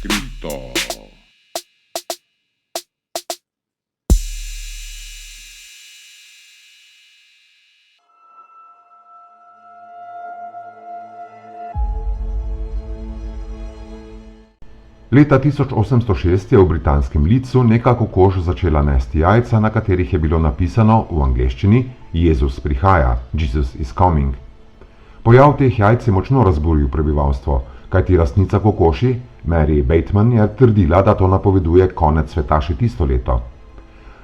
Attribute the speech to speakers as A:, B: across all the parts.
A: scritto.
B: Leta 1806 je v britanskem Leedsu neka kokoš začela nesti jajca, na katerih je bilo napisano v angleščini Jezus prihaja, Jesus is coming. Pojav teh jajc je močno razburil prebivalstvo, kajti lastnica kokoši, Mary Bateman, je trdila, da to napoveduje konec sveta še tisto leto.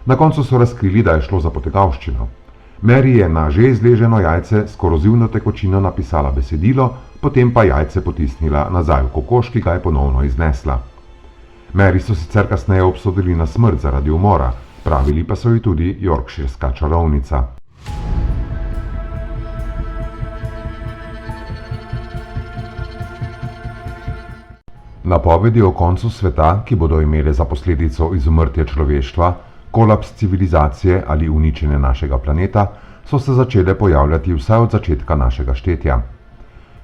B: Na koncu so razkrili, da je šlo za potegavščino. Mary je na že izleženo jajce s korozivno tekočino napisala besedilo, potem pa jajce potisnila nazaj v kokoš, ki ga je ponovno iznesla. Mary so sicer kasneje obsodili na smrt zaradi umora, pravili pa so ji tudi yorkshirska čarovnica. Napovedi o koncu sveta, ki bodo imele za posledico izumrtje človeštva, kolaps civilizacije ali uničenje našega planeta, so se začele pojavljati vsaj od začetka našega štetja.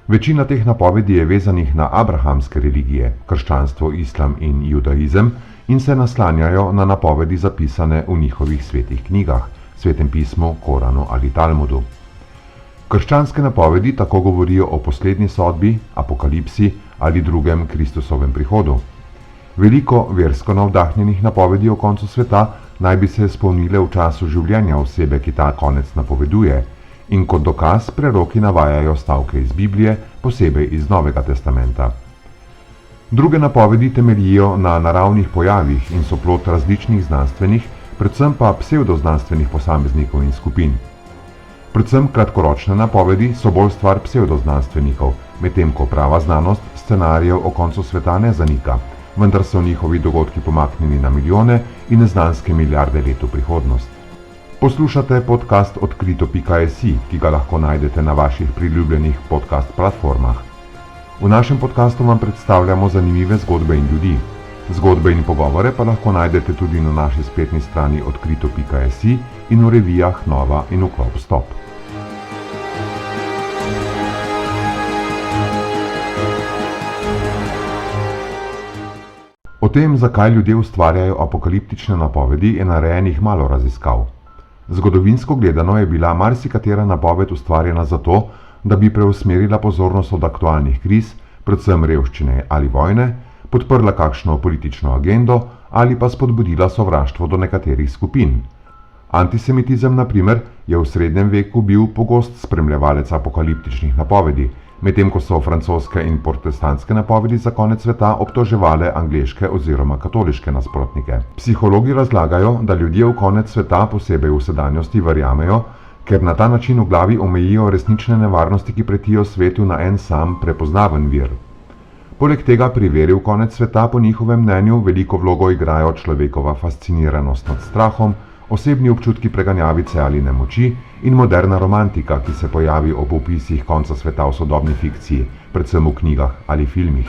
B: Večina teh napovedi je vezanih na abrahamske religije, krščanstvo, islam in judaizem, in se naslanjajo na napovedi zapisane v njihovih svetih knjigah, svetem pismu, Koranu ali Talmudu. Krščanske napovedi tako govorijo o poslednji sodbi, apokalipsi ali drugem Kristusovem prihodu. Veliko versko navdahnjenih napovedi o koncu sveta naj bi se izpolnile v času življenja osebe, ki ta konec napoveduje, in kot dokaz preroki navajajo stavke iz Biblije, posebej iz Novega testamenta. Druge napovedi temeljijo na naravnih pojavih in so plod različnih znanstvenih, predvsem pa psevdoznanstvenih posameznikov in skupin. Predvsem kratkoročne napovedi so bolj stvar psevdoznanstvenikov, medtem ko prava znanost scenarijev o koncu sveta ne zanika, vendar so njihovi dogodki pomaknjeni na milijone in neznanske milijarde let v prihodnost. Poslušate podcast odkrito.si, ki ga lahko najdete na vaših priljubljenih podcast platformah. V našem podcastu vam predstavljamo zanimive zgodbe in ljudi. Zgodbe in pogovore pa lahko najdete tudi na naši spletni strani odkrito.si in v revijah Nova in Vklop Stop. O tem, zakaj ljudje ustvarjajo apokaliptične napovedi, je narejenih malo raziskav. Zgodovinsko gledano je bila marsikatera napoved ustvarjena zato, da bi preusmerila pozornost od aktualnih kriz, predvsem revščine ali vojne, podprla kakšno politično agendo ali pa spodbudila sovraštvo do nekaterih skupin. Antisemitizem, na primer, je v srednjem veku bil pogost spremljevalec apokaliptičnih napovedi, medtem ko so francoske in protestantske napovedi za konec sveta obtoževale angleške oziroma katoliške nasprotnike. Psihologi razlagajo, da ljudje v konec sveta, posebej v sedanjosti, verjamejo, ker na ta način v glavi omejijo resnične nevarnosti, ki pretijo svetu na en sam prepoznaven vir. Poleg tega pri veri v konec sveta po njihovem mnenju veliko vlogo igrajo človekova fasciniranost nad strahom, osebni občutki preganjavice ali nemoči in moderna romantika, ki se pojavi ob opisih konca sveta v sodobni fikciji, predvsem v knjigah ali filmih.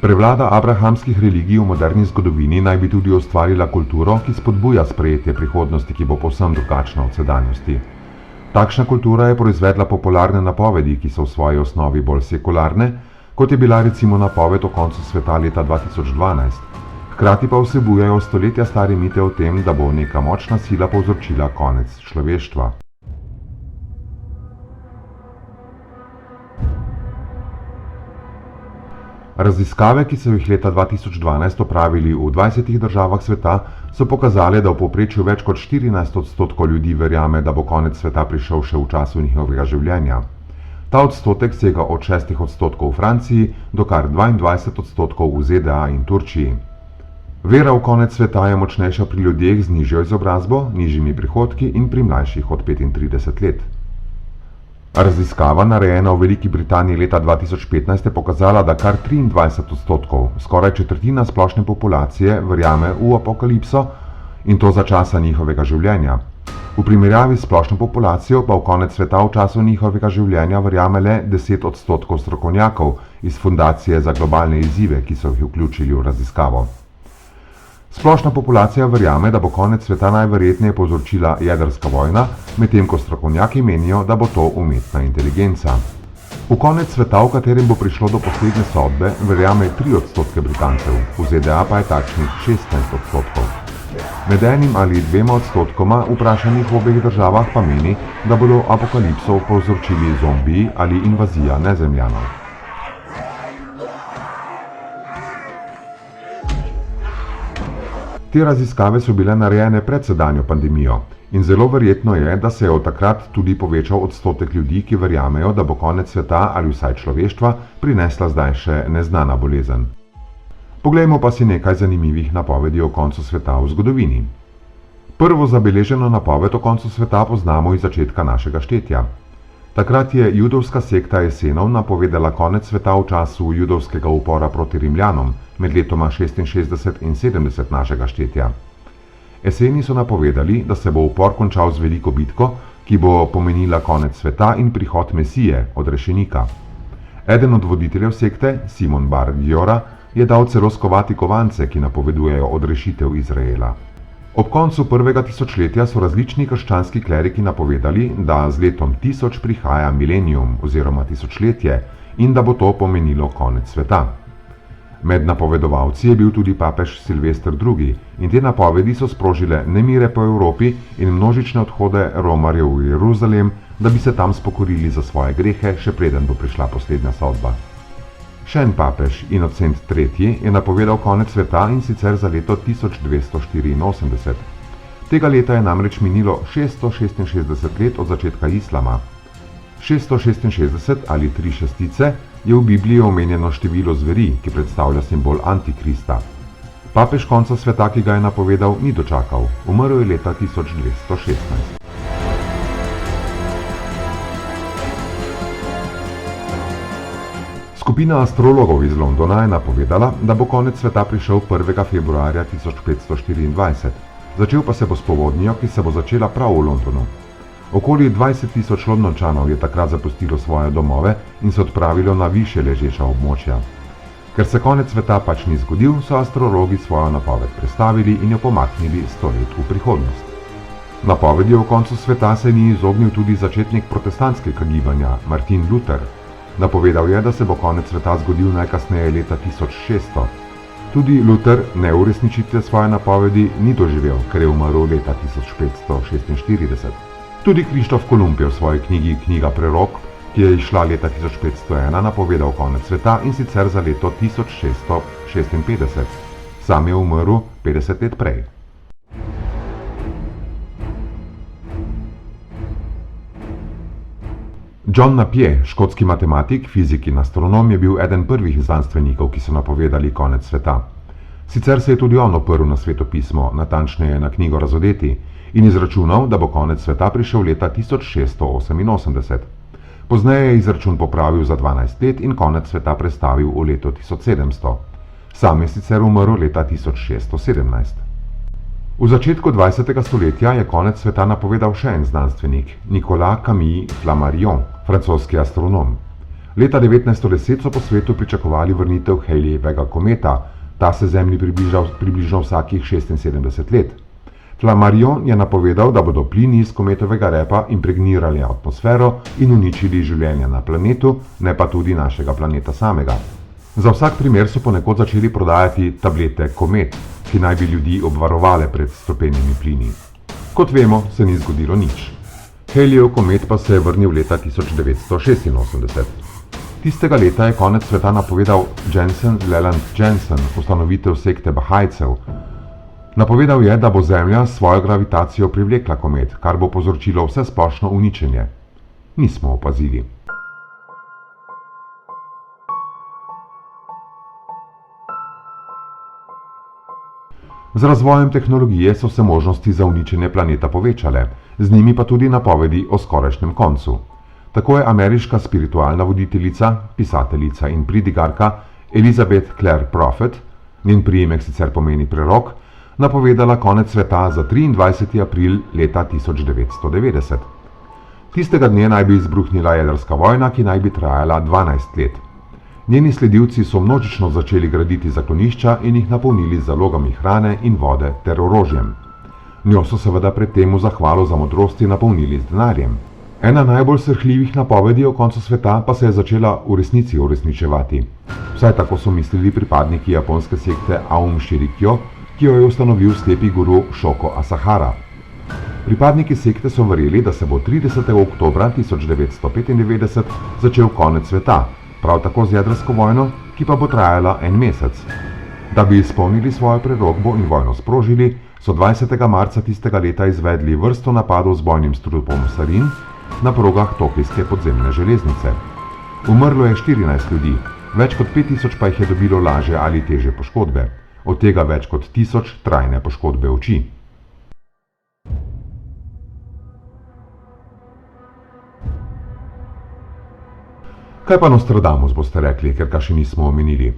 B: Prevlada abrahamskih religij v moderni zgodovini naj bi tudi ustvarila kulturo, ki spodbuja sprejetje prihodnosti, ki bo povsem drugačna od sedanjosti. Takšna kultura je proizvedla popularne napovedi, ki so v svoji osnovi bolj sekularne, kot je bila recimo napoved o koncu sveta leta 2012. Hkrati pa vsebujejo stoletja stare mite o tem, da bo neka močna sila povzročila konec človeštva. Raziskave, ki so jih leta 2012 opravili v 20 državah sveta, so pokazale, da v povprečju več kot 14% ljudi verjame, da bo konec sveta prišel še v času njihovega življenja. Ta odstotek sega od 6% v Franciji do kar 22% v ZDA in Turčiji. Vera v konec sveta je močnejša pri ljudeh z nižjo izobrazbo, nižjimi prihodki in pri mlajših od 35 let. Raziskava, narejena v Veliki Britaniji leta 2015, je pokazala, da kar 23%, skoraj četrtina splošne populacije, verjame v apokalipso in to za časa njihovega življenja. V primerjavi s splošno populacijo pa v konec sveta v času njihovega življenja verjame le 10% strokovnjakov iz Fundacije za globalne izzive, ki so jih vključili v raziskavo. Splošna populacija verjame, da bo konec sveta najverjetneje povzročila jedrska vojna, medtem ko strokovnjaki menijo, da bo to umetna inteligenca. V konec sveta, v katerem bo prišlo do poslednje sodbe, verjame 3% Britancev, v ZDA pa je takšnih 16%. Med 1 ali 2% vprašanih v obeh državah pa meni, da bodo apokalipso povzročili zombiji ali invazija nezemljanov. Te raziskave so bile narejene pred sedanjo pandemijo in zelo verjetno je, da se je od takrat tudi povečal odstotek ljudi, ki verjamejo, da bo konec sveta ali vsaj človeštva prinesla zdaj še neznana bolezen. Poglejmo pa si nekaj zanimivih napovedi o koncu sveta v zgodovini. Prvo zabeleženo napoved o koncu sveta poznamo iz začetka našega štetja. Takrat je judovska sekta Esenov napovedala konec sveta v času judovskega upora proti Rimljanom med letoma 66 in 70 našega štetja. Eseni so napovedali, da se bo upor končal z veliko bitko, ki bo pomenila konec sveta in prihod Mesije, odrešenika. Eden od voditeljev sekte, Simon bar Jora, je dal celo skovati kovance, ki napovedujejo odrešitev Izraela. Ob koncu prvega tisočletja so različni krščanski kleriki napovedali, da z letom 1000 prihaja milenijum oziroma tisočletje in da bo to pomenilo konec sveta. Med napovedovalci je bil tudi papež Silvester II in te napovedi so sprožile nemire po Evropi in množične odhode romarjev v Jeruzalem, da bi se tam spokorili za svoje grehe, še preden bo prišla poslednja sodba. Še en papež, Inocent III, je napovedal konec sveta in sicer za leto 1284. Tega leta je namreč minilo 666 let od začetka islama. 666 ali 3 šestice je v Bibliji omenjeno število zveri, ki predstavlja simbol Antikrista. Papež konca sveta, ki ga je napovedal, ni dočakal, umrl je leta 1216. Skupina astrologov iz Londona je napovedala, da bo konec sveta prišel 1. februarja 1524, začel pa se bo s povodnjo, ki se bo začela prav v Londonu. Okoli 20.000 Londončanov je takrat zapustilo svoje domove in se odpravilo na više ležeča območja. Ker se konec sveta pač ni zgodil, so astrologi svojo napoved prestavili in jo pomaknili 100 let v prihodnost. Napovedi o koncu sveta se ni izognil tudi začetnik protestantskega gibanja Martin Luther. Napovedal je, da se bo konec sveta zgodil najkasneje leta 1600. Tudi Luther neuresničitve svoje napovedi ni doživel, ker je umrl leta 1546. Tudi Krištof Kolumb je v svoji knjigi Knjiga prerok, ki je izšla leta 1501, napovedal konec sveta in sicer za leto 1656. Sam je umrl 50 let prej. John Napier, škotski matematik, fizik in astronom, je bil eden prvih znanstvenikov, ki so napovedali konec sveta. Sicer se je tudi on oprl na svetopismo, natančneje na knjigo Razodeti, in izračunal, da bo konec sveta prišel leta 1688. Pozneje je izračun popravil za 12 let in konec sveta prestavil v leto 1700. Sam je sicer umrl leta 1617. V začetku 20. stoletja je konec sveta napovedal še en znanstvenik, Nicolas Camille Flammarion, francoski astronom. Leta 1910 so po svetu pričakovali vrnitev Halleyjevega kometa, ta se Zemlji približno vsakih 76 let. Flammarion je napovedal, da bodo plini iz kometovega repa impregnirali atmosfero in uničili življenje na planetu, ne pa tudi našega planeta samega. Za vsak primer so ponekod začeli prodajati tablete komet, ki naj bi ljudi obvarovale pred strupenimi plini. Kot vemo, se ni zgodilo nič. Halleyjev komet pa se je vrnil leta 1986. Tistega leta je konec sveta napovedal Jensen Leland Jensen, ustanovitelj sekte Bahajcev. Napovedal je, da bo Zemlja s svojo gravitacijo privlekla komet, kar bo povzročilo vsesplošno uničenje. Nismo opazili. Z razvojem tehnologije so se možnosti za uničenje planeta povečale, z njimi pa tudi napovedi o skorajšnjem koncu. Tako je ameriška spiritualna voditeljica, pisateljica in pridigarka Elizabeth Clare Prophet, njen priimek sicer pomeni prerok, napovedala konec sveta za 23. april leta 1990. Tistega dne naj bi izbruhnila jedrska vojna, ki naj bi trajala 12 let. Njeni sledilci so množično začeli graditi zaklonišča in jih napolnili z zalogami hrane in vode ter orožjem. Njo so seveda pred tem v zahvalo za modrosti napolnili z denarjem. Ena najbolj srhljivih napovedi o koncu sveta pa se je začela v resnici uresničevati. Vsaj tako so mislili pripadniki japonske sekte Aum Shinrikyo, ki jo je ustanovil slepi guru Shoko Asahara. Pripadniki sekte so verjeli, da se bo 30. oktobra 1995 začel konec sveta, prav tako z jedrsko vojno, ki pa bo trajala en mesec. Da bi izpolnili svojo prerokbo in vojno sprožili, so 20. marca tistega leta izvedli vrsto napadov z bojnim strupom sarin na progah tokijske podzemne železnice. Umrlo je 14 ljudi, več kot 5000 pa jih je dobilo lažje ali težje poškodbe, od tega več kot 1000 trajne poškodbe oči. Kaj pa Nostradamus, boste rekli, ker ga še nismo omenili?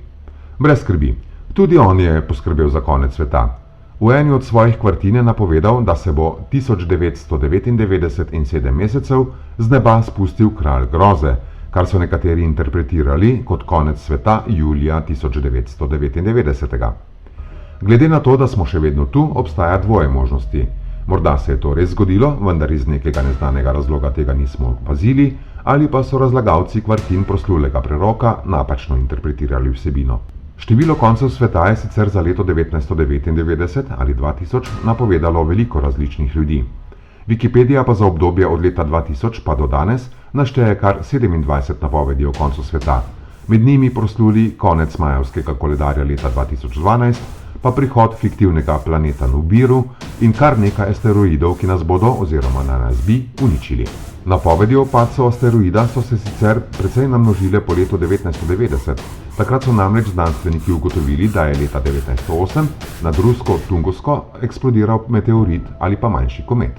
B: Brez skrbi, tudi on je poskrbel za konec sveta. V eni od svojih kvartin je napovedal, da se bo 1999 in 7 mesecev z neba spustil kralj groze, kar so nekateri interpretirali kot konec sveta julija 1999. Glede na to, da smo še vedno tu, obstaja dvoje možnosti. Morda se je to res zgodilo, vendar iz nekega neznanega razloga tega nismo opazili, ali pa so razlagalci kvartin proslulega preroka napačno interpretirali vsebino. Število koncev sveta je sicer za leto 1999 ali 2000 napovedalo veliko različnih ljudi. Wikipedija pa za obdobje od leta 2000 pa do danes našteje kar 27 napovedi o koncu sveta. Med njimi prosluli konec majevskega koledarja leta 2012, pa prihod fiktivnega planeta Nubiru in kar nekaj asteroidov, ki nas bodo oziroma nas bi uničili. Napovedi o padcu asteroida so se sicer precej namnožile po letu 1990. Takrat so namreč znanstveniki ugotovili, da je leta 1908 nad rusko Tungusko eksplodiral meteorit ali pa manjši komet.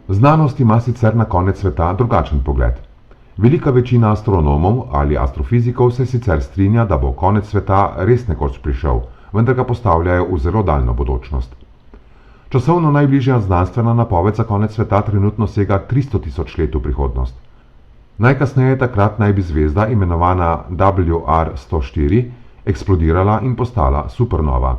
B: Znanost ima sicer na konec sveta drugačen pogled. Velika večina astronomov ali astrofizikov se sicer strinja, da bo konec sveta res nekoč prišel, vendar ga postavljajo v zelo daljno bodočnost. Časovno najbližja znanstvena napoved za konec sveta trenutno sega 300 000 let v prihodnost. Najkasneje takrat naj bi zvezda, imenovana WR-104, eksplodirala in postala supernova.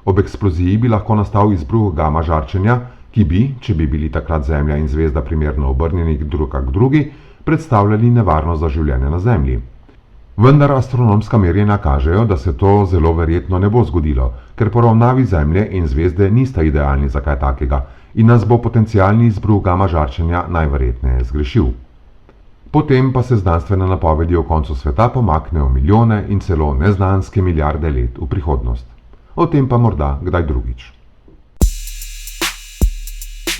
B: Ob eksploziji bi lahko nastal izbruh gama žarčenja, ki bi, če bi bili takrat Zemlja in zvezda primerno obrnjeni druga k drugi, predstavljali nevarnost za življenje na Zemlji. Vendar astronomska merjenja kažejo, da se to zelo verjetno ne bo zgodilo, ker poravnavi Zemlje in zvezde nista idealni za kaj takega in nas bo potencialni izbruh gama žarčenja najverjetneje zgrešil. Potem pa se znanstvene napovedi o koncu sveta pomaknejo milijone in celo neznanske milijarde let v prihodnost. O tem pa morda kdaj drugič.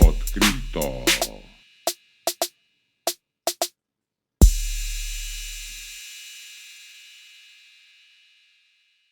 A: Odkrito.